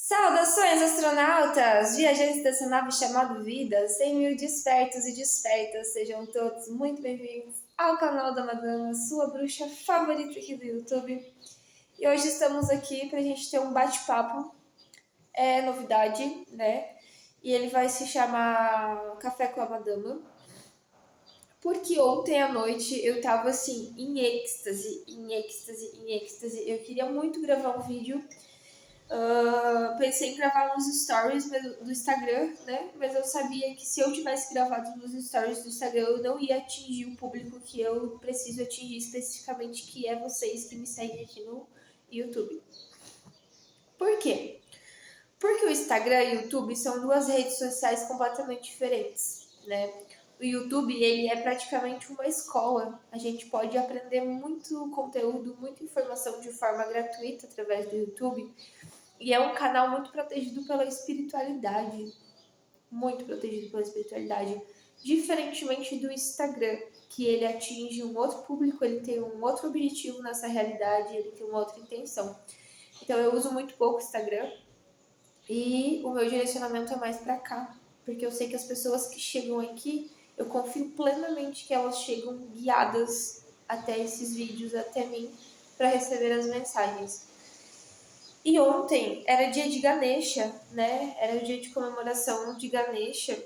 Saudações, astronautas! Viajantes dessa nave chamada Vida, 100 mil despertos e despertas, sejam todos muito bem-vindos ao canal da Madama, sua bruxa favorita aqui do YouTube. E hoje estamos aqui para a gente ter um bate-papo, é novidade, né? E ele vai se chamar Café com a Madama. Porque ontem à noite eu tava assim, em êxtase, em êxtase, em êxtase. Eu queria muito gravar um vídeo. Pensei em gravar nos stories do Instagram, né? Mas eu sabia que se eu tivesse gravado nos stories do Instagram, eu não ia atingir o público que eu preciso atingir especificamente, que é vocês que me seguem aqui no YouTube. Por quê? Porque o Instagram e o YouTube são duas redes sociais completamente diferentes, né? O YouTube, ele é praticamente uma escola. A gente pode aprender muito conteúdo, muita informação de forma gratuita através do YouTube. E é um canal muito protegido pela espiritualidade. Muito protegido pela espiritualidade. Diferentemente do Instagram, que ele atinge um outro público, ele tem um outro objetivo nessa realidade, ele tem uma outra intenção. Então eu uso muito pouco o Instagram e o meu direcionamento é mais para cá. Porque eu sei que as pessoas que chegam aqui, eu confio plenamente que elas chegam guiadas até esses vídeos, até mim, para receber as mensagens. E ontem era dia de Ganesha, né? Era o dia de comemoração de Ganesha.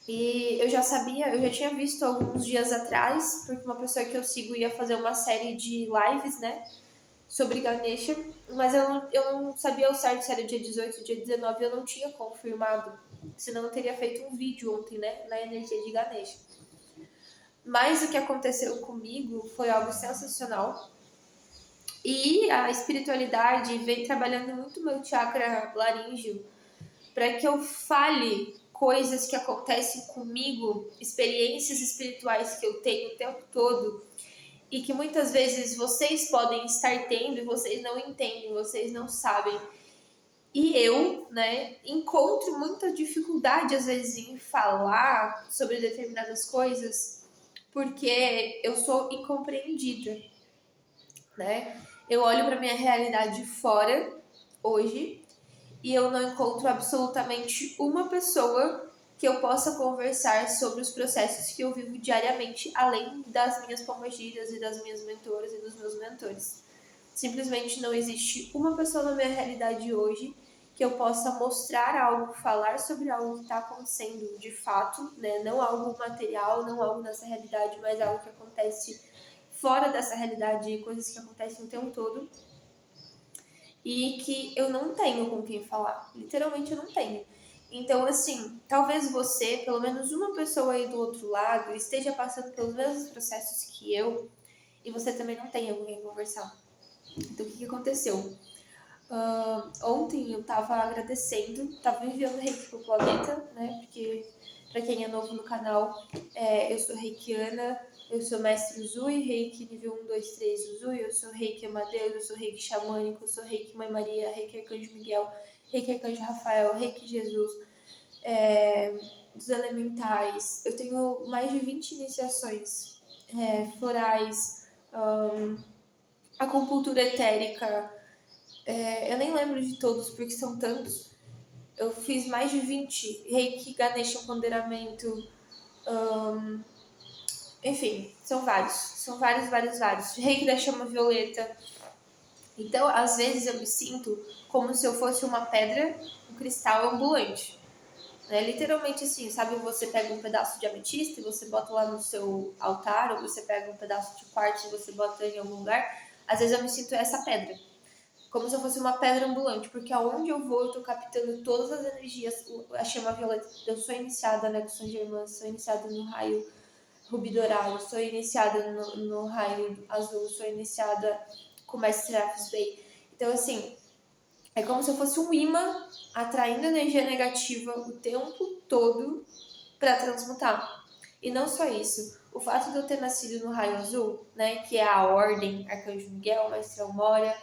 E eu já sabia, eu já tinha visto alguns dias atrás, porque uma pessoa que eu sigo ia fazer uma série de lives, né? Sobre Ganesha, mas eu não sabia ao certo se era dia 18 ou dia 19, eu não tinha confirmado. Senão eu teria feito um vídeo ontem, né? Na energia de Ganesha. Mas o que aconteceu comigo foi algo sensacional. E a espiritualidade vem trabalhando muito meu chakra laríngeo para que eu fale coisas que acontecem comigo, experiências espirituais que eu tenho o tempo todo e que muitas vezes vocês podem estar tendo e vocês não entendem, vocês não sabem. E eu, né, encontro muita dificuldade às vezes em falar sobre determinadas coisas porque eu sou incompreendida, né? Eu olho para minha realidade fora hoje e eu não encontro absolutamente uma pessoa que eu possa conversar sobre os processos que eu vivo diariamente, além das minhas pombagiras e das minhas mentoras e dos meus mentores. Simplesmente não existe uma pessoa na minha realidade hoje que eu possa mostrar algo, falar sobre algo que está acontecendo de fato, né? Não algo material, não algo nessa realidade, mas algo que acontece fora dessa realidade, coisas que acontecem o tempo todo e que eu não tenho com quem falar. Literalmente eu não tenho. Então, assim, talvez você, pelo menos uma pessoa aí do outro lado, esteja passando pelos mesmos processos que eu e você também não tenha com quem conversar. Então, o que aconteceu? Ontem eu tava agradecendo, tava enviando reiki pro planeta, né? Porque, pra quem é novo no canal, eu sou reikiana, eu sou mestre Uzui, reiki nível 1, 2, 3 Uzui, eu sou reiki Amadeus, eu sou reiki xamânico, eu sou reiki Mãe Maria, reiki Arcanjo Miguel, reiki Arcanjo Rafael, reiki Jesus, dos elementais. Eu tenho mais de 20 iniciações florais, acupuntura etérica. Eu nem lembro de todos porque são tantos. Eu fiz mais de 20 Reiki, Ganesha, Ponderamento. Enfim, são vários. São vários, vários, vários. Reiki da chama violeta. Então, às vezes eu me sinto como se eu fosse uma pedra, um cristal ambulante. Né? Literalmente assim, sabe? Você pega um pedaço de ametista e você bota lá no seu altar, ou você pega um pedaço de quartzo e você bota em algum lugar. Às vezes eu me sinto essa pedra. Como se eu fosse uma pedra ambulante, porque aonde eu vou, eu tô captando todas as energias, a chama violeta. Eu sou iniciada, né, com São Germain, sou iniciada no raio rubi dourado, sou iniciada no raio azul, sou iniciada com o mestre Serapis Bey. Então, assim, é como se eu fosse um imã atraindo energia negativa o tempo todo para transmutar. E não só isso, o fato de eu ter nascido no raio azul, né, que é a ordem Arcanjo Miguel, Mestre Almora,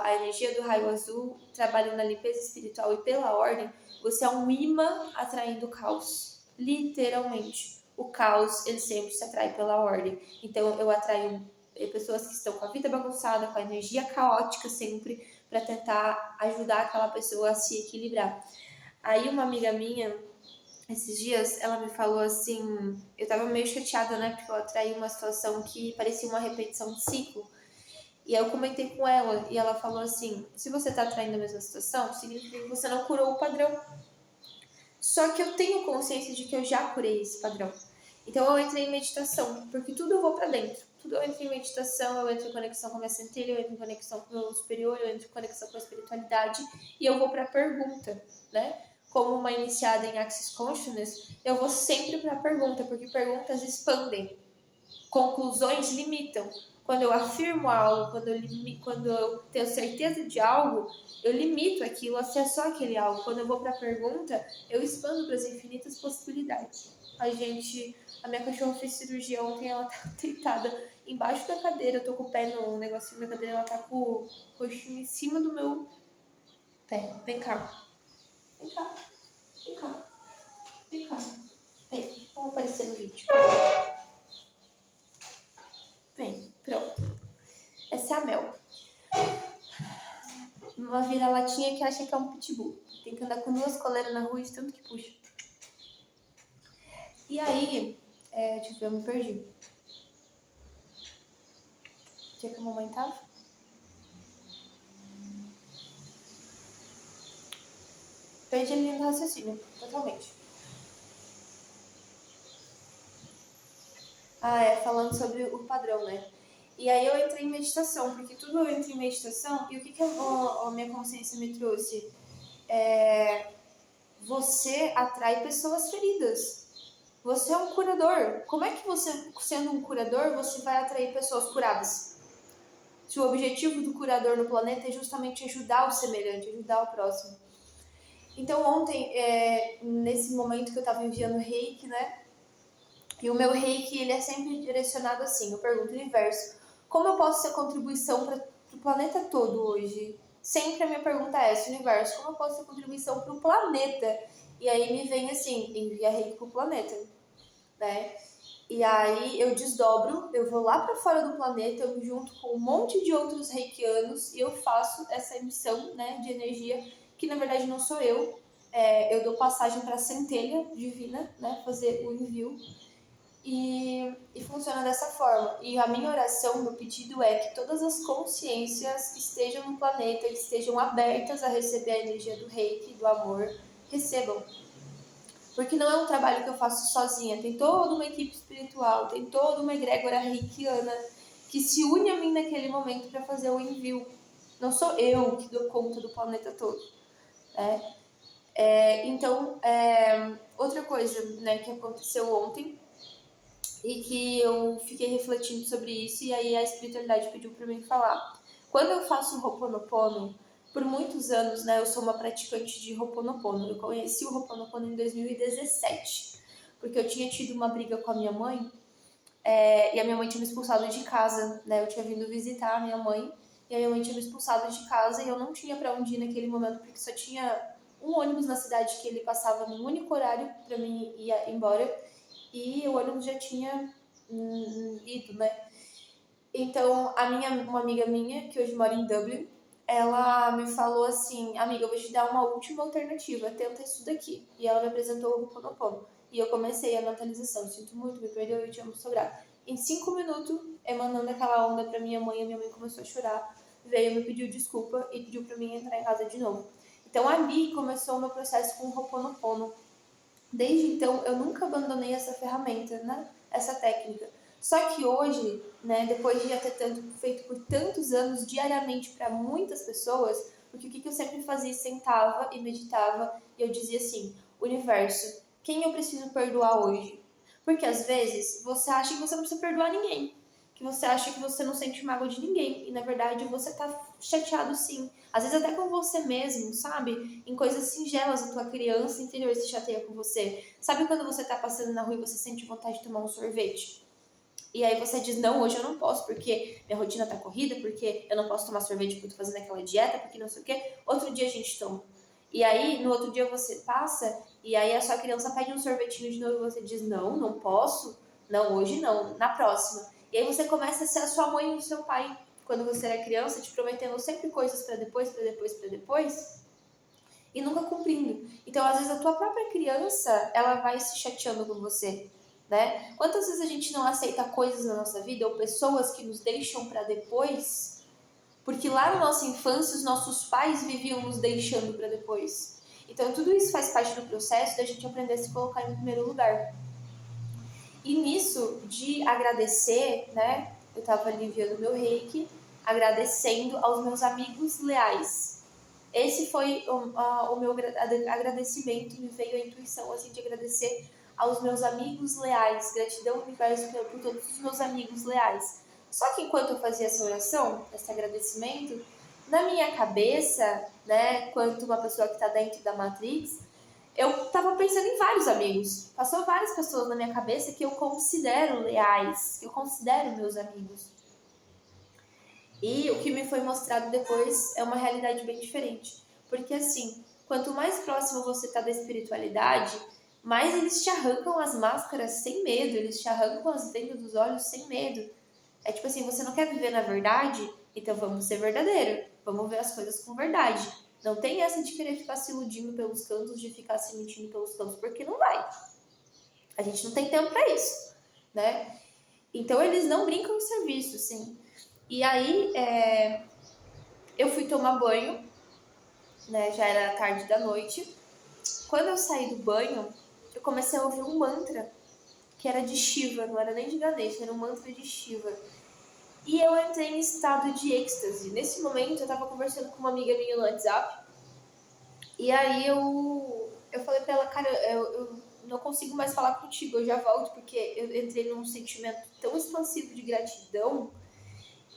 a energia do raio azul, trabalhando na limpeza espiritual e pela ordem, você é um imã atraindo o caos. Literalmente. O caos, ele sempre se atrai pela ordem. Então, eu atraio pessoas que estão com a vida bagunçada, com a energia caótica sempre, para tentar ajudar aquela pessoa a se equilibrar. Aí uma amiga minha, esses dias, ela me falou assim, eu tava meio chateada, né, porque eu atraí uma situação que parecia uma repetição de ciclo. E aí eu comentei com ela, e ela falou assim, se você tá atraindo a mesma situação, significa que você não curou o padrão. Só que eu tenho consciência de que eu já curei esse padrão. Então eu entrei em meditação, porque tudo eu vou pra dentro. Tudo eu entro em meditação, eu entro em conexão com a minha centelha, eu entro em conexão com o meu superior, eu entro em conexão com a espiritualidade e eu vou pra pergunta, né? Como uma iniciada em Access Consciousness, eu vou sempre pra pergunta, porque perguntas expandem, conclusões limitam. Quando eu afirmo algo, quando eu tenho certeza de algo, eu limito aquilo a ser só aquele algo. Quando eu vou para a pergunta, eu expando para as infinitas possibilidades. A minha cachorra fez cirurgia ontem, ela tá deitada embaixo da cadeira, eu tô com o pé no negocinho da cadeira, ela tá com o roxinho em cima do meu pé. Vem cá. Vem cá. Vem cá. Vem cá. Vem. Vamos aparecer no vídeo. Vem. Pronto. Essa é a Mel. Uma vira-latinha que acha que é um pitbull. Tem que andar com 2 coleiras na rua de tanto que puxa. E aí, deixa eu ver, eu me perdi. Onde é que a mamãe tava? Perdi a linha do raciocínio, totalmente. Falando sobre o padrão, né? E aí eu entrei em meditação, porque tudo eu entro em meditação, e o que a minha consciência me trouxe? Você atrai pessoas feridas. Você é um curador. Como é que você, sendo um curador, você vai atrair pessoas curadas? Se o objetivo do curador no planeta é justamente ajudar o semelhante, ajudar o próximo. Então ontem, nesse momento que eu estava enviando reiki, né? E o meu reiki, ele é sempre direcionado assim, eu pergunto, universo, como eu posso ser contribuição para o planeta todo hoje? Sempre a minha pergunta é essa, universo, como eu posso ser contribuição para o planeta? E aí me vem assim, envia reiki para o planeta, né? E aí eu desdobro, eu vou lá para fora do planeta, eu me junto com um monte de outros reikianos e eu faço essa emissão, né, de energia, que na verdade não sou eu. Eu dou passagem para a centelha divina, né, fazer o envio. E funciona dessa forma. E a minha oração, meu pedido é que todas as consciências estejam no planeta, estejam abertas a receber a energia do reiki, do amor, recebam. Porque não é um trabalho que eu faço sozinha, tem toda uma equipe espiritual, tem toda uma egrégora reikiana que se une a mim naquele momento para fazer o envio. Não sou eu que dou conta do planeta todo. Né? Então, outra coisa, né, que aconteceu ontem e que eu fiquei refletindo sobre isso, e aí a espiritualidade pediu para mim falar. Quando eu faço o Ho'oponopono, por muitos anos, né, eu sou uma praticante de Ho'oponopono. Eu conheci o Ho'oponopono em 2017, porque eu tinha tido uma briga com a minha mãe, e a minha mãe tinha me expulsado de casa, né? Eu tinha vindo visitar a minha mãe, e a minha mãe tinha me expulsado de casa, e eu não tinha para onde ir naquele momento, porque só tinha um ônibus na cidade que ele passava num único horário para mim ir embora, e o ônibus já tinha ido, né? Então, uma amiga minha, que hoje mora em Dublin, ela me falou assim, amiga, eu vou te dar uma última alternativa, tenta isso daqui. E ela me apresentou o Ho'oponopono. E eu comecei a mentalização, sinto muito, me perdoe, eu te amo, sou grata. Em 5 minutos, emanando aquela onda pra minha mãe, a minha mãe começou a chorar, veio, me pediu desculpa e pediu pra mim entrar em casa de novo. Então, ali começou o meu processo com o Ho'oponopono. Desde então, eu nunca abandonei essa ferramenta, né? Essa técnica. Só que hoje, né, depois de já ter feito por tantos anos diariamente para muitas pessoas, porque o que eu sempre fazia? Sentava e meditava e eu dizia assim: universo, quem eu preciso perdoar hoje? Porque às vezes você acha que você não precisa perdoar ninguém, que você acha que você não sente mágoa de ninguém, e na verdade você tá chateado sim. Às vezes até com você mesmo, sabe? Em coisas singelas, a tua criança interior se chateia com você. Sabe quando você tá passando na rua e você sente vontade de tomar um sorvete? E aí você diz, não, hoje eu não posso, porque minha rotina tá corrida, porque eu não posso tomar sorvete porque eu tô fazendo aquela dieta, porque não sei o quê. Outro dia a gente toma. E aí, no outro dia você passa, e aí a sua criança pede um sorvetinho de novo e você diz, não, não posso. Não, hoje não, na próxima. E aí você começa a ser a sua mãe e o seu pai. quando você era criança, te prometendo sempre coisas para depois, para depois, para depois, e nunca cumprindo. Então, às vezes, a tua própria criança, ela vai se chateando com você, né? Quantas vezes a gente não aceita coisas na nossa vida ou pessoas que nos deixam para depois, porque lá na nossa infância os nossos pais viviam nos deixando para depois. Então, tudo isso faz parte do processo da gente aprender a se colocar em primeiro lugar. E nisso, de agradecer, né? Eu estava aliviando meu reiki, agradecendo aos meus amigos leais. Esse foi o meu agradecimento, me veio a intuição assim, de agradecer aos meus amigos leais. Gratidão, universo, por todos os meus amigos leais. Só que enquanto eu fazia essa oração, esse agradecimento, na minha cabeça, né, quanto uma pessoa que está dentro da Matrix, eu tava pensando em vários amigos. Passou várias pessoas na minha cabeça que eu considero leais, que eu considero meus amigos. E o que me foi mostrado depois é uma realidade bem diferente. Porque assim, quanto mais próximo você tá da espiritualidade, mais eles te arrancam as máscaras sem medo, eles te arrancam as vendas dos olhos sem medo. É tipo assim, você não quer viver na verdade? Então vamos ser verdadeiro. Vamos ver as coisas com verdade. Não tem essa de querer ficar se iludindo pelos cantos, de ficar se mentindo pelos cantos, porque não vai. A gente não tem tempo pra isso, né? Então eles não brincam em serviço, assim. E aí, eu fui tomar banho, né? Já era tarde da noite. Quando eu saí do banho, eu comecei a ouvir um mantra que era de Shiva, não era nem de Ganesha, era um mantra de Shiva. E eu entrei em estado de êxtase. Nesse momento, eu tava conversando com uma amiga minha no WhatsApp. E aí eu falei pra ela, cara, eu não consigo mais falar contigo, eu já volto, porque eu entrei num sentimento tão expansivo de gratidão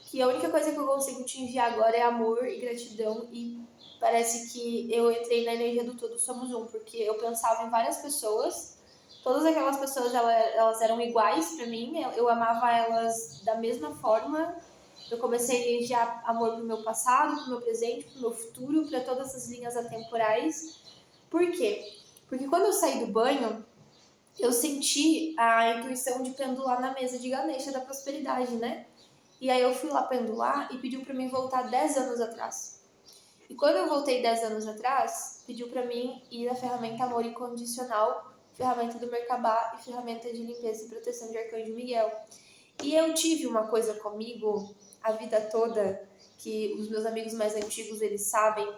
que a única coisa que eu consigo te enviar agora é amor e gratidão, e parece que eu entrei na energia do todo somos um, porque eu pensava em várias pessoas, todas aquelas pessoas elas eram iguais pra mim, eu amava elas da mesma forma. Eu comecei a enviar amor pro meu passado, pro meu presente, pro meu futuro, para todas as linhas atemporais. Por quê? Porque quando eu saí do banho, eu senti a intuição de pendular na mesa de Ganesha da prosperidade, né? E aí eu fui lá pendular e pediu para mim voltar 10 anos atrás. E quando eu voltei 10 anos atrás, pediu para mim ir na ferramenta Amor Incondicional, ferramenta do Merkabah e ferramenta de limpeza e proteção de Arcanjo Miguel. E eu tive uma coisa comigo a vida toda, que os meus amigos mais antigos, eles sabem,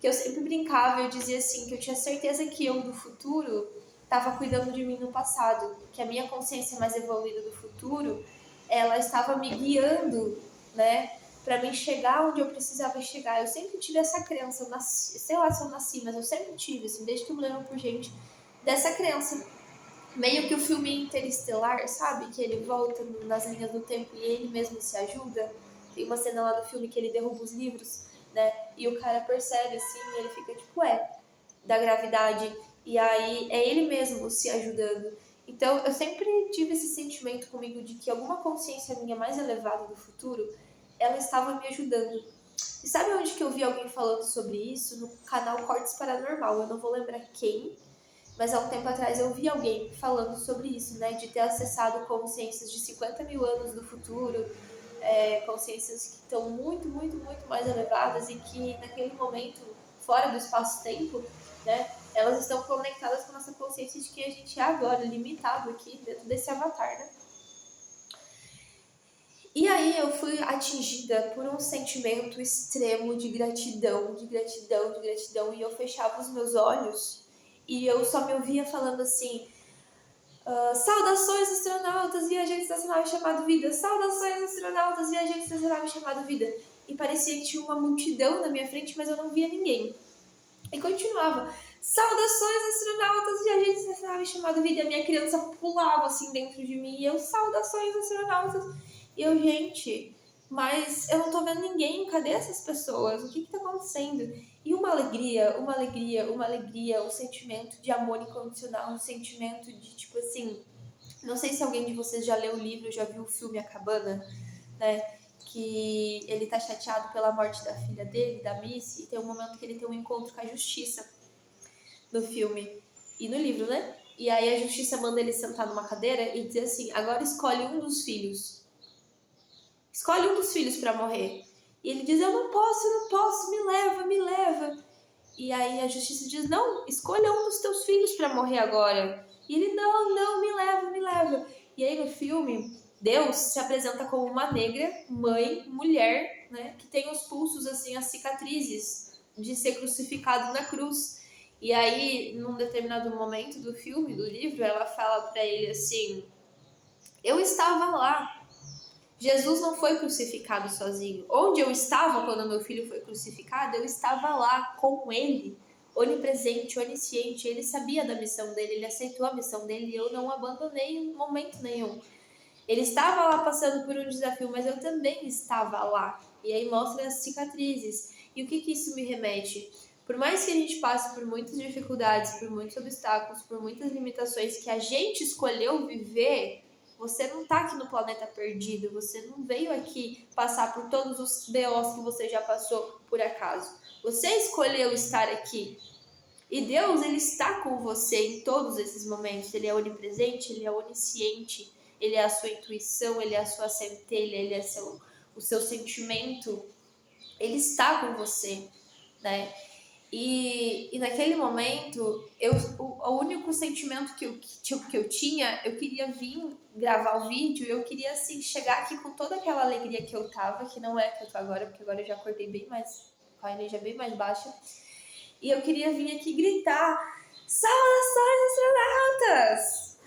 que eu sempre brincava, eu dizia assim, que eu tinha certeza que eu do futuro estava cuidando de mim no passado, que a minha consciência mais evoluída do futuro, ela estava me guiando, né, para mim chegar onde eu precisava chegar. Eu sempre tive essa crença, eu nasci, sei lá se eu nasci, mas eu sempre tive, assim, desde que eu me lembro por gente, dessa crença. Meio que o filme Interestelar, sabe? Que ele volta nas linhas do tempo e ele mesmo se ajuda. Tem uma cena lá do filme que ele derruba os livros, né? E o cara percebe assim, e ele fica tipo, da gravidade. E aí é ele mesmo se ajudando. Então eu sempre tive esse sentimento comigo de que alguma consciência minha mais elevada do futuro, ela estava me ajudando. E sabe onde que eu vi alguém falando sobre isso? No canal Cortes Paranormal. Eu não vou lembrar quem, mas há um tempo atrás eu vi alguém falando sobre isso, né? De ter acessado consciências de 50 mil anos do futuro, consciências que estão muito, muito, muito mais elevadas e que naquele momento, fora do espaço-tempo, né? Elas estão conectadas com a nossa consciência de que a gente é agora, limitado aqui dentro desse avatar, né? E aí eu fui atingida por um sentimento extremo de gratidão, de gratidão, de gratidão. E eu fechava os meus olhos e eu só me ouvia falando assim: saudações astronautas, viajantes dessa nave chamada Vida. Saudações astronautas, viajantes dessa nave chamada Vida. E parecia que tinha uma multidão na minha frente, mas eu não via ninguém. E continuava: saudações astronautas, viajantes dessa nave chamada Vida. E a minha criança pulava assim dentro de mim. E eu: saudações astronautas. E eu: gente, mas eu não tô vendo ninguém. Cadê essas pessoas? O que tá acontecendo? E uma alegria, uma alegria, uma alegria, um sentimento de amor incondicional, um sentimento de tipo assim. Não sei se alguém de vocês já leu o livro, já viu o filme A Cabana, né? Que ele tá chateado pela morte da filha dele, da Missy, e tem um momento que ele tem um encontro com a justiça no filme e no livro, né? E aí a justiça manda ele sentar numa cadeira e dizer assim: agora escolhe um dos filhos. escolhe um dos filhos para morrer. E ele diz, eu não posso, me leva. E aí a justiça diz, não, escolha um dos teus filhos para morrer agora. E ele, não, me leva. E aí no filme, Deus se apresenta como uma negra, mãe, mulher, né, que tem os pulsos, assim, as cicatrizes de ser crucificado na cruz. E aí, num determinado momento do filme, do livro, ela fala para ele assim, eu estava lá. Jesus não foi crucificado sozinho. Onde eu estava quando meu filho foi crucificado, eu estava lá com ele, onipresente, onisciente. Ele sabia da missão dele, ele aceitou a missão dele e eu não o abandonei em momento nenhum. Ele estava lá passando por um desafio, mas eu também estava lá. E aí mostra as cicatrizes. E o que isso me remete? Por mais que a gente passe por muitas dificuldades, por muitos obstáculos, por muitas limitações que a gente escolheu viver, você não tá aqui no planeta perdido, você não veio aqui passar por todos os BOs que você já passou por acaso. Você escolheu estar aqui. E Deus, ele está com você em todos esses momentos. Ele é onipresente, ele é onisciente, ele é a sua intuição, ele é a sua centelha, ele é o seu sentimento. Ele está com você, né? E naquele momento, o único sentimento que eu tinha, eu queria vir gravar o vídeo, eu queria assim, chegar aqui com toda aquela alegria que eu tava, que não é que eu tô agora, porque agora eu já acordei bem mais, com a energia bem mais baixa. E eu queria vir aqui gritar, saudações astronautas!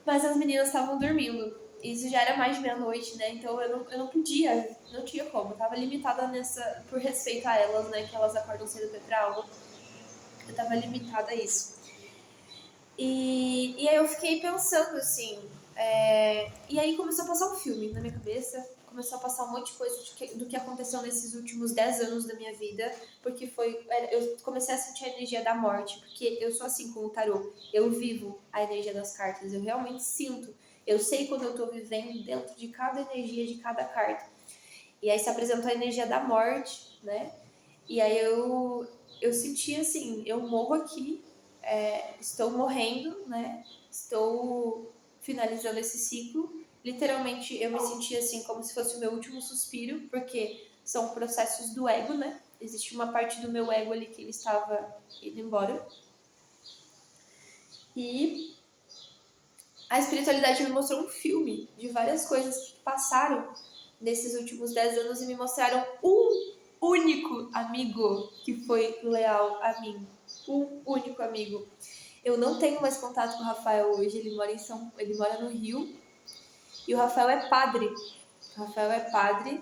Mas as meninas estavam dormindo. Isso já era mais de meia-noite, né? Então eu não podia, não tinha como. Eu tava limitada nessa, por respeito a elas, né? Que elas acordam cedo pra ir pra aula. Eu tava limitada a isso. E aí eu fiquei pensando assim. E aí começou a passar um filme na minha cabeça. Começou a passar um monte de coisa do que aconteceu nesses últimos 10 anos da minha vida. Porque eu comecei a sentir a energia da morte. Porque eu sou assim com o tarô. Eu vivo a energia das cartas. Eu realmente sinto. Eu sei quando eu tô vivendo dentro de cada energia de cada carta. E aí se apresentou a energia da morte, né? E aí eu senti assim, eu morro aqui, estou morrendo, né? Estou finalizando esse ciclo. Literalmente eu me senti assim como se fosse o meu último suspiro, porque são processos do ego, né? Existe uma parte do meu ego ali que ele estava indo embora. E a espiritualidade me mostrou um filme de várias coisas que passaram nesses últimos 10 anos e me mostraram um único amigo que foi leal a mim. Um único amigo. Eu não tenho mais contato com o Rafael hoje, ele mora no Rio. E o Rafael é padre. O Rafael é padre,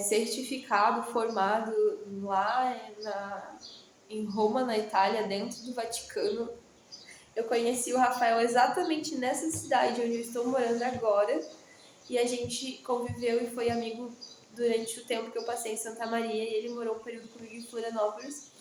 certificado, formado lá em Roma, na Itália, dentro do Vaticano. Eu conheci o Rafael exatamente nessa cidade onde eu estou morando agora. E a gente conviveu e foi amigo durante o tempo que eu passei em Santa Maria. E ele morou um período comigo em Florianópolis.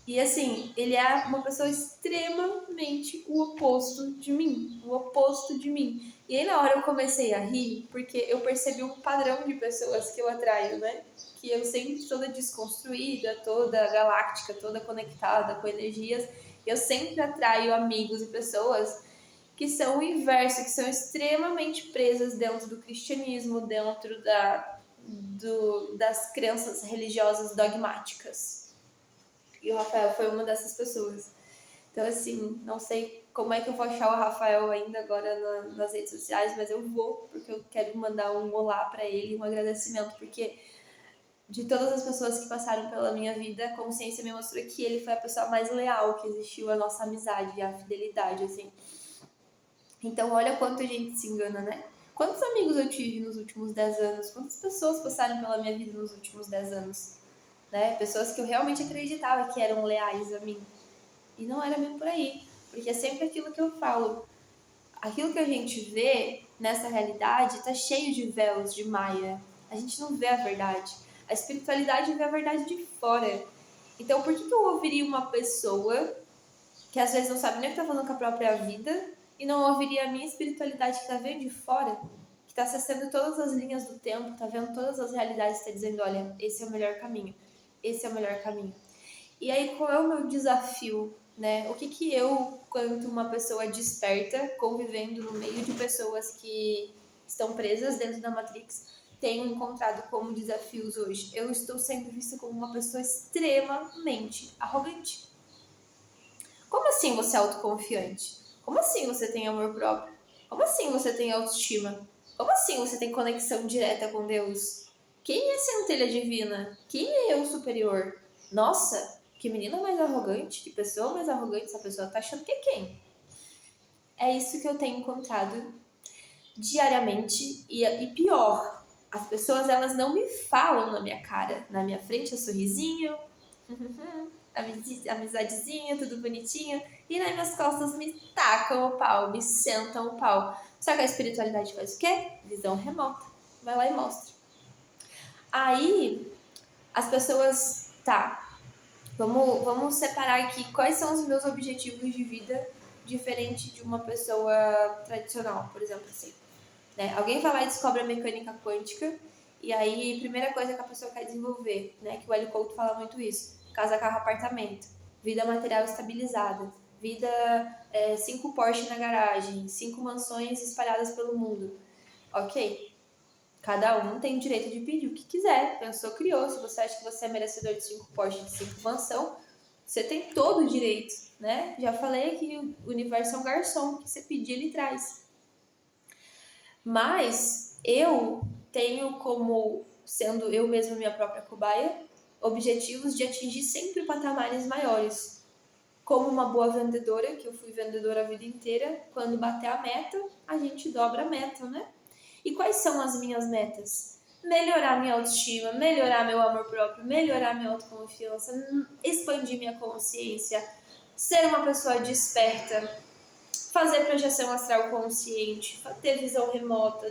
E assim, ele é uma pessoa extremamente o oposto de mim. O oposto de mim. E aí na hora eu comecei a rir, porque eu percebi um padrão de pessoas que eu atraio, né? Que eu sempre toda desconstruída, toda galáctica, toda conectada com energias. Eu sempre atraio amigos e pessoas que são o inverso, que são extremamente presas dentro do cristianismo, dentro das crenças religiosas dogmáticas. E o Rafael foi uma dessas pessoas. Então, assim, não sei como é que eu vou achar o Rafael ainda agora nas redes sociais, mas eu vou, porque eu quero mandar um olá para ele, um agradecimento, porque de todas as pessoas que passaram pela minha vida, a consciência me mostrou que ele foi a pessoa mais leal que existiu, a nossa amizade, a fidelidade, assim. Então, olha quanto a gente se engana, né? Quantos amigos eu tive nos últimos 10 anos? Quantas pessoas passaram pela minha vida nos últimos 10 anos? Né? Pessoas que eu realmente acreditava que eram leais a mim. E não era bem por aí. Porque é sempre aquilo que eu falo. Aquilo que a gente vê nessa realidade está cheio de véus, de maia. A gente não vê a verdade. A espiritualidade vê a verdade de fora. Então, por que eu ouviria uma pessoa que às vezes não sabe nem o que está falando com a própria vida e não ouviria a minha espiritualidade que está vendo de fora, que está acessando todas as linhas do tempo, está vendo todas as realidades, está dizendo, olha, esse é o melhor caminho, esse é o melhor caminho. E aí, qual é o meu desafio, né? O que eu, quanto uma pessoa desperta, convivendo no meio de pessoas que estão presas dentro da Matrix, tenho encontrado como desafios hoje. Eu estou sendo vista como uma pessoa extremamente arrogante. Como assim você é autoconfiante? Como assim você tem amor próprio? Como assim você tem autoestima? Como assim você tem conexão direta com Deus? Quem é centelha divina? Quem é eu superior? Nossa, que menina mais arrogante, que pessoa mais arrogante, essa pessoa tá achando que é quem? É isso que eu tenho encontrado diariamente e pior, as pessoas elas não me falam na minha cara, na minha frente é sorrisinho, amizadezinha, tudo bonitinho, e nas minhas costas me tacam o pau, me sentam o pau. Só que a espiritualidade faz o quê? Visão remota. Vai lá e mostra. Aí, as pessoas, tá, vamos separar aqui quais são os meus objetivos de vida diferente de uma pessoa tradicional, por exemplo, assim. Né? Alguém vai lá e descobre a mecânica quântica, e aí, primeira coisa que a pessoa quer desenvolver, né? Que o Hélio Couto fala muito isso: casa, carro, apartamento, vida material estabilizada, vida 5 Porsche na garagem, 5 mansões espalhadas pelo mundo. Ok, cada um tem o direito de pedir o que quiser, pensou, criou. Se você acha que você é merecedor de 5 Porsche, de 5 mansão, você tem todo o direito, né? Já falei que o universo é um garçom, que você pedir, ele traz. Mas eu tenho como, sendo eu mesma minha própria cobaia, objetivos de atingir sempre patamares maiores. Como uma boa vendedora, que eu fui vendedora a vida inteira, quando bater a meta, a gente dobra a meta, né? E quais são as minhas metas? Melhorar minha autoestima, melhorar meu amor próprio, melhorar minha autoconfiança, expandir minha consciência, ser uma pessoa desperta, fazer projeção astral consciente, ter visão remota,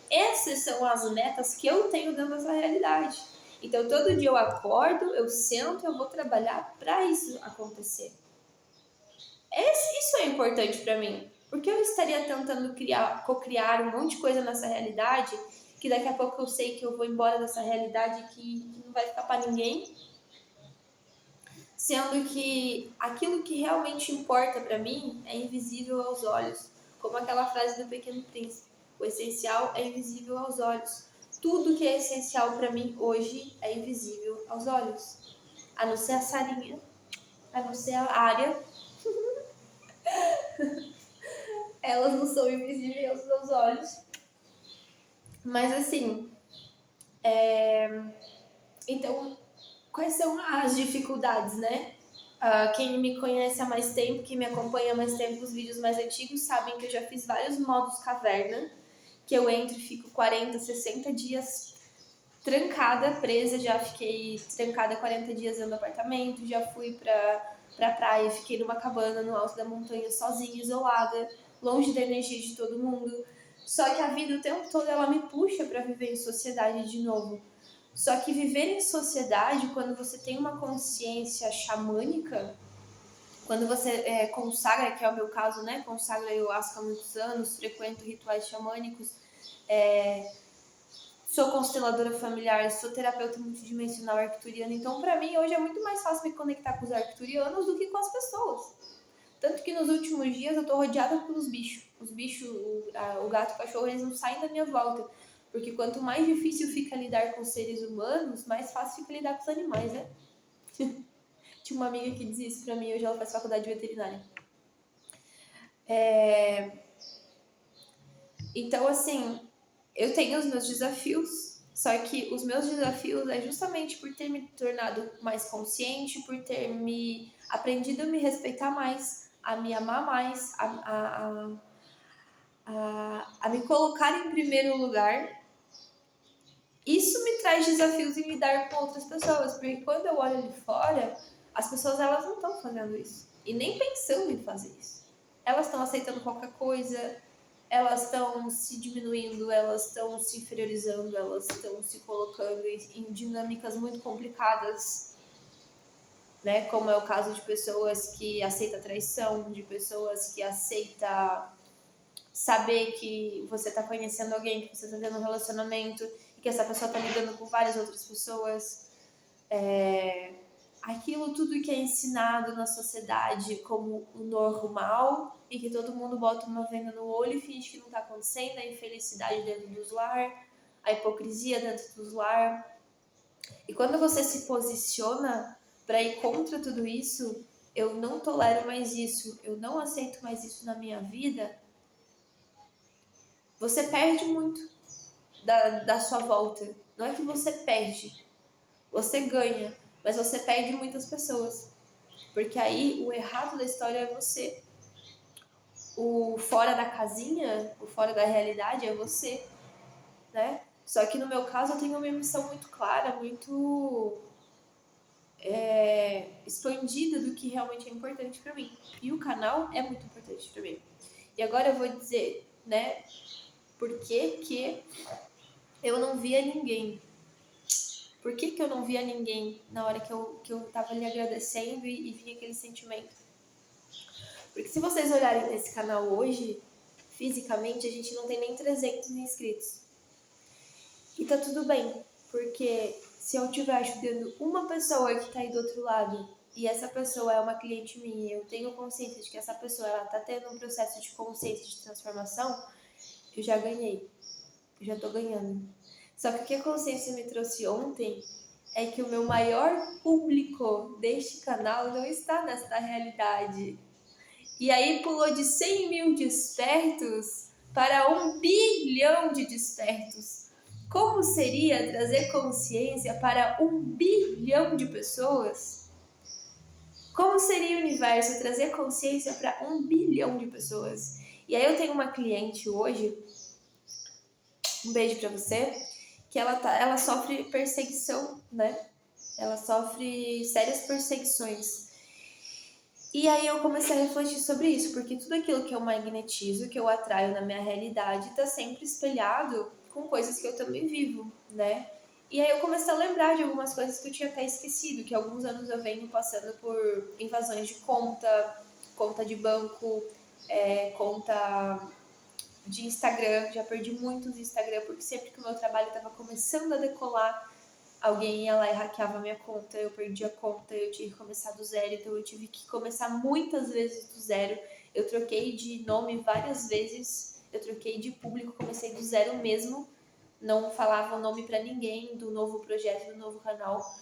essas são as metas que eu tenho dentro dessa realidade. Então, todo dia eu acordo, eu sento, eu vou trabalhar para isso acontecer. Isso é importante para mim, porque eu estaria tentando co-criar um monte de coisa nessa realidade, que daqui a pouco eu sei que eu vou embora dessa realidade que não vai ficar para ninguém, sendo que aquilo que realmente importa para mim é invisível aos olhos, como aquela frase do Pequeno Príncipe: o essencial é invisível aos olhos. Tudo que é essencial para mim hoje é invisível aos olhos, a não ser a Sarinha, a não ser a área. Elas não são invisíveis aos meus olhos. Mas assim, então, quais são as dificuldades, né? Quem me conhece há mais tempo, quem me acompanha há mais tempo, os vídeos mais antigos, sabem que eu já fiz vários modos caverna, que eu entro e fico 40, 60 dias trancada, presa, já fiquei trancada 40 dias dentro do apartamento, já fui pra praia, fiquei numa cabana no alto da montanha sozinha, isolada, longe da energia de todo mundo. Só que a vida o tempo todo ela me puxa para viver em sociedade de novo. Só que viver em sociedade, quando você tem uma consciência xamânica, quando você consagra, que é o meu caso, né? Consagra ayahuasca há muitos anos, frequento rituais xamânicos, sou consteladora familiar, sou terapeuta multidimensional arcturiana, então para mim hoje é muito mais fácil me conectar com os arcturianos do que com as pessoas. Tanto que nos últimos dias eu tô rodeada pelos bichos. Os bichos, o gato e o cachorro, eles não saem da minha volta. Porque quanto mais difícil fica lidar com seres humanos, mais fácil fica lidar com os animais, né? Tinha uma amiga que dizia isso pra mim, hoje ela faz faculdade de veterinária. Então, assim, eu tenho os meus desafios, só que os meus desafios é justamente por ter me tornado mais consciente, por ter me aprendido a me respeitar mais, a me amar mais, a me colocar em primeiro lugar. Isso me traz desafios em lidar com outras pessoas, porque quando eu olho de fora, as pessoas elas não estão fazendo isso e nem pensando em fazer isso. Elas estão aceitando qualquer coisa, elas estão se diminuindo, elas estão se inferiorizando, elas estão se colocando em dinâmicas muito complicadas, né? Como é o caso de pessoas que aceitam traição, de pessoas que aceitam saber que você está conhecendo alguém, que você está tendo um relacionamento e que essa pessoa está lidando com várias outras pessoas. aquilo tudo que é ensinado na sociedade como o normal e que todo mundo bota uma venda no olho e finge que não tá acontecendo, a infelicidade dentro dos lar, a hipocrisia dentro dos lar. E quando você se posiciona para ir contra tudo isso, eu não tolero mais isso, eu não aceito mais isso na minha vida, você perde muito da sua volta. Não é que você perde, você ganha, mas você perde muitas pessoas. Porque aí o errado da história é você. O fora da casinha, o fora da realidade é você, né? Só que no meu caso eu tenho uma missão muito clara, muito expandida do que realmente é importante para mim. E o canal é muito importante para mim. E agora eu vou dizer, né, por que eu não via ninguém. Por que eu não via ninguém na hora que eu tava ali agradecendo e vinha aquele sentimento? Porque se vocês olharem nesse canal hoje, fisicamente, a gente não tem nem 300 inscritos. E tá tudo bem, porque se eu estiver ajudando uma pessoa que tá aí do outro lado, e essa pessoa é uma cliente minha, eu tenho consciência de que essa pessoa ela tá tendo um processo de consciência de transformação, eu já ganhei. Eu já tô ganhando. Só que o que a consciência me trouxe ontem é que o meu maior público deste canal não está nessa realidade. E aí pulou de 100 mil despertos para 1 bilhão de despertos. Como seria trazer consciência para 1 bilhão de pessoas? Como seria o universo trazer consciência para 1 bilhão de pessoas? E aí eu tenho uma cliente hoje, um beijo para você, que ela sofre perseguição, né? Ela sofre sérias perseguições. E aí eu comecei a refletir sobre isso, porque tudo aquilo que eu magnetizo, que eu atraio na minha realidade, está sempre espelhado com coisas que eu também vivo, né? E aí eu comecei a lembrar de algumas coisas que eu tinha até esquecido, que há alguns anos eu venho passando por invasões de conta de banco, conta de Instagram, já perdi muitos Instagram, porque sempre que o meu trabalho estava começando a decolar, alguém ia lá e hackeava minha conta, eu perdi a conta, eu tive que começar do zero, então eu tive que começar muitas vezes do zero. Eu troquei de nome várias vezes, eu troquei de público, comecei do zero mesmo, não falava o nome para ninguém do novo projeto, do novo canal,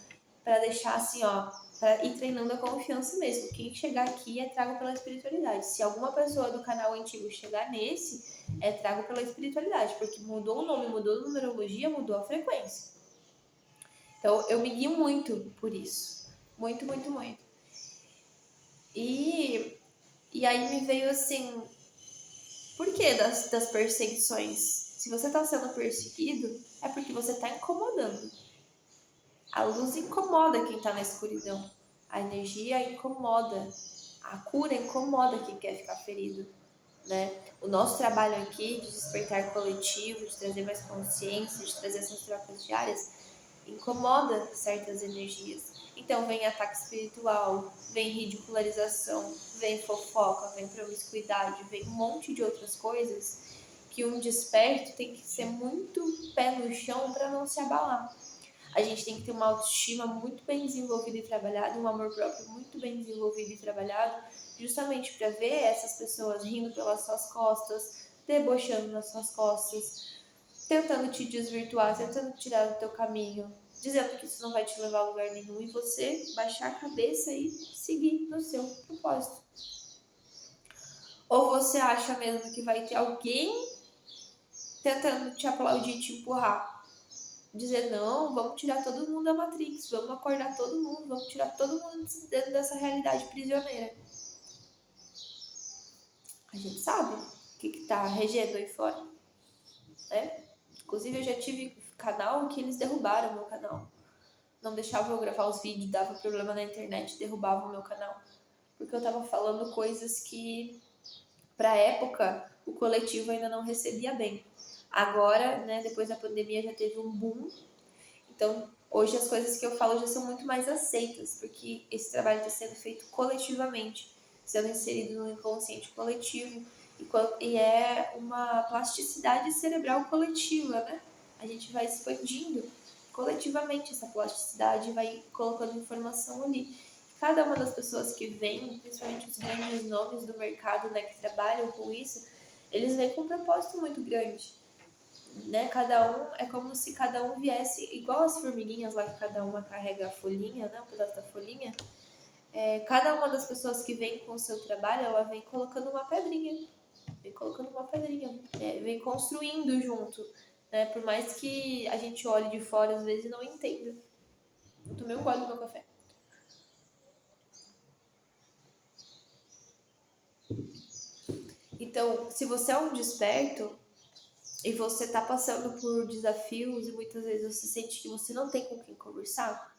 para deixar assim, ó, para ir treinando a confiança mesmo. Quem chegar aqui é trago pela espiritualidade. Se alguma pessoa do canal antigo chegar nesse, é trago pela espiritualidade, porque mudou o nome, mudou a numerologia, mudou a frequência. Então, eu me guio muito por isso. Muito, muito, muito. E aí me veio assim, por que das perseguições? Se você está sendo perseguido, é porque você está incomodando. A luz incomoda quem está na escuridão. A energia incomoda. A cura incomoda quem quer ficar ferido. Né? O nosso trabalho aqui de despertar coletivo, de trazer mais consciência, de trazer essas trocas diárias, incomoda certas energias. Então vem ataque espiritual, vem ridicularização, vem fofoca, vem promiscuidade, vem um monte de outras coisas que um desperto tem que ser muito pé no chão para não se abalar. A gente tem que ter uma autoestima muito bem desenvolvida e trabalhada, um amor próprio muito bem desenvolvido e trabalhado, justamente para ver essas pessoas rindo pelas suas costas, debochando nas suas costas, tentando te desvirtuar, tentando tirar do teu caminho, dizendo que isso não vai te levar a lugar nenhum e você baixar a cabeça e seguir no seu propósito. Ou você acha mesmo que vai ter alguém tentando te aplaudir e te empurrar? Dizer, não, vamos tirar todo mundo da Matrix, vamos acordar todo mundo, vamos tirar todo mundo dentro dessa realidade prisioneira. A gente sabe o que tá regendo aí fora, né? Inclusive eu já tive canal que eles derrubaram o meu canal. Não deixavam eu gravar os vídeos, dava problema na internet, derrubavam o meu canal. Porque eu tava falando coisas que, pra época, o coletivo ainda não recebia bem. Agora, né, depois da pandemia já teve um boom. Então, hoje as coisas que eu falo já são muito mais aceitas, porque esse trabalho está sendo feito coletivamente, sendo inserido no inconsciente coletivo, e é uma plasticidade cerebral coletiva, né? A gente vai expandindo. coletivamente essa plasticidade vai colocando informação ali. Cada uma das pessoas que vem, principalmente os grandes nomes do mercado, né, que trabalham com isso, eles vêm com um propósito muito grande, né? Cada um, é como se cada um viesse, igual as formiguinhas lá que cada uma carrega a folhinha, né, um pedaço da folhinha. Cada uma das pessoas que vem com o seu trabalho, ela vem colocando uma pedrinha, vem construindo junto, né? Por mais que a gente olhe de fora às vezes e não entenda. Eu tomei um gole do meu café. Então, se você é um desperto e você tá passando por desafios e muitas vezes você sente que você não tem com quem conversar,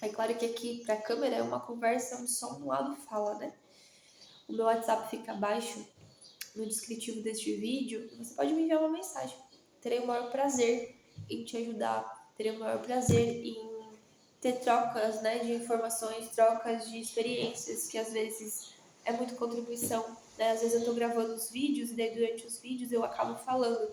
é claro que aqui pra câmera é uma conversa onde só um lado fala, né? O meu WhatsApp fica abaixo no descritivo deste vídeo, você pode me enviar uma mensagem. Terei o maior prazer em te ajudar, terei o maior prazer em ter trocas, né, de informações, trocas de experiências, que às vezes é muito contribuição, né? Às vezes eu tô gravando os vídeos e daí durante os vídeos eu acabo falando.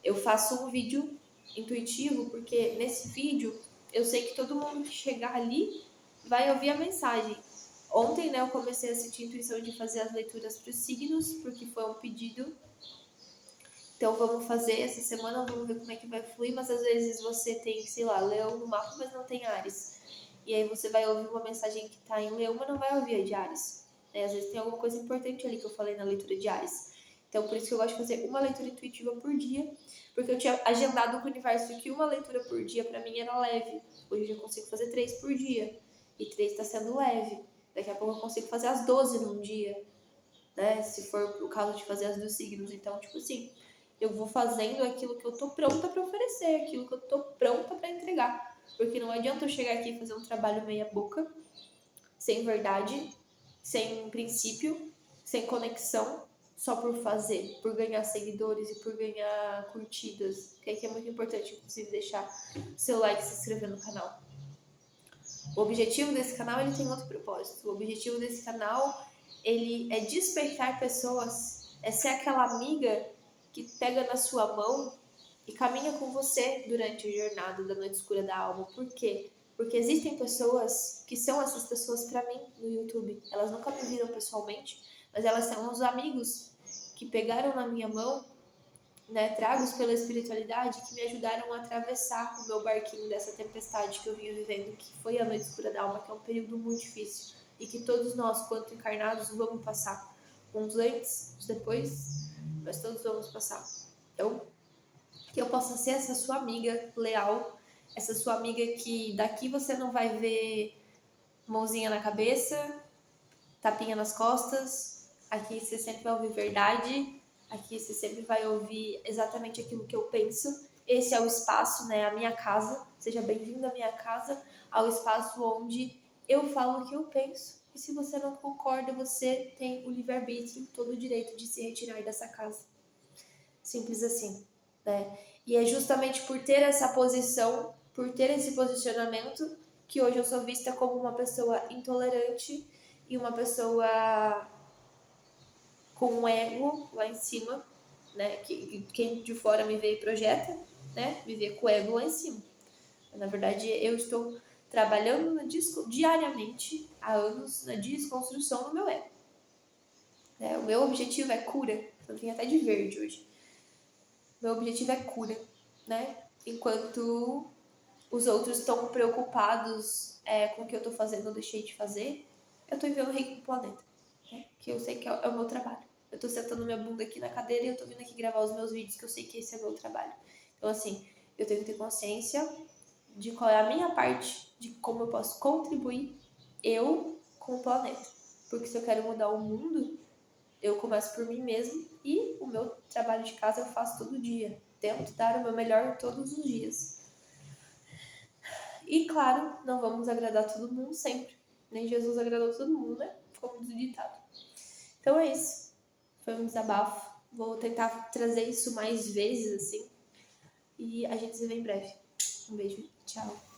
Eu faço um vídeo intuitivo porque nesse vídeo eu sei que todo mundo que chegar ali vai ouvir a mensagem. Ontem, né, eu comecei a sentir a intuição de fazer as leituras para os signos, porque foi um pedido. Então vamos fazer essa semana, vamos ver como é que vai fluir, mas às vezes você tem, sei lá, Leão no mapa, mas não tem Áries. E aí você vai ouvir uma mensagem que está em Leão, mas não vai ouvir a de Áries. Às vezes tem alguma coisa importante ali que eu falei na leitura de Áries. Então por isso que eu gosto de fazer uma leitura intuitiva por dia, porque eu tinha agendado com o universo que uma leitura por dia para mim era leve. Hoje eu já consigo fazer 3 por dia. E 3 está sendo leve. Daqui a pouco eu consigo fazer as 12 num dia, né? Se for o caso de fazer as dos signos. Então, tipo assim, eu vou fazendo aquilo que eu tô pronta para oferecer, aquilo que eu tô pronta para entregar. Porque não adianta eu chegar aqui e fazer um trabalho meia boca, sem verdade, sem princípio, sem conexão, só por fazer, por ganhar seguidores e por ganhar curtidas. Que é muito importante, inclusive, deixar seu like e se inscrever no canal. O objetivo desse canal, ele tem outro propósito. O objetivo desse canal, ele é despertar pessoas, é ser aquela amiga que pega na sua mão e caminha com você durante a jornada da noite escura da alma. Por quê? Porque existem pessoas que são essas pessoas para mim no YouTube. Elas nunca me viram pessoalmente, mas elas são os amigos que pegaram na minha mão, né, tragos pela espiritualidade, que me ajudaram a atravessar o meu barquinho dessa tempestade que eu vinha vivendo, que foi a noite escura da alma, que é um período muito difícil e que todos nós, quanto encarnados, vamos passar. Uns antes, uns depois, mas todos vamos passar. Então, que eu possa ser essa sua amiga leal, essa sua amiga que daqui você não vai ver mãozinha na cabeça, tapinha nas costas, aqui você sempre vai ouvir verdade, aqui você sempre vai ouvir exatamente aquilo que eu penso. Esse é o espaço, né, a minha casa, seja bem-vindo à minha casa, ao espaço onde eu falo o que eu penso. E se você não concorda, você tem o livre-arbítrio, todo o direito de se retirar dessa casa. Simples assim, né? E é justamente por ter essa posição, por ter esse posicionamento, que hoje eu sou vista como uma pessoa intolerante e uma pessoa com um ego lá em cima, né? Que quem de fora me vê e projeta, né? Me vê com o ego lá em cima. Na verdade, eu estou trabalhando diariamente, há anos, na desconstrução do meu ego. Né? O meu objetivo é cura. Eu vim até de verde hoje. Meu objetivo é cura, né? Enquanto os outros estão preocupados com o que eu tô fazendo ou deixei de fazer, eu tô enviando reiki pro planeta, né? Que eu sei que é o meu trabalho. Eu tô sentando minha bunda aqui na cadeira e eu tô vindo aqui gravar os meus vídeos, que eu sei que esse é o meu trabalho. Então, assim, eu tenho que ter consciência de qual é a minha parte, de como eu posso contribuir eu com o planeta. Porque se eu quero mudar o mundo, eu começo por mim mesmo e o meu trabalho de casa eu faço todo dia. Tento dar o meu melhor todos os dias. E claro, não vamos agradar todo mundo sempre. Nem Jesus agradou todo mundo, né? Como diz o ditado. Então é isso. Foi um desabafo. Vou tentar trazer isso mais vezes, assim. E a gente se vê em breve. Um beijo. Tchau.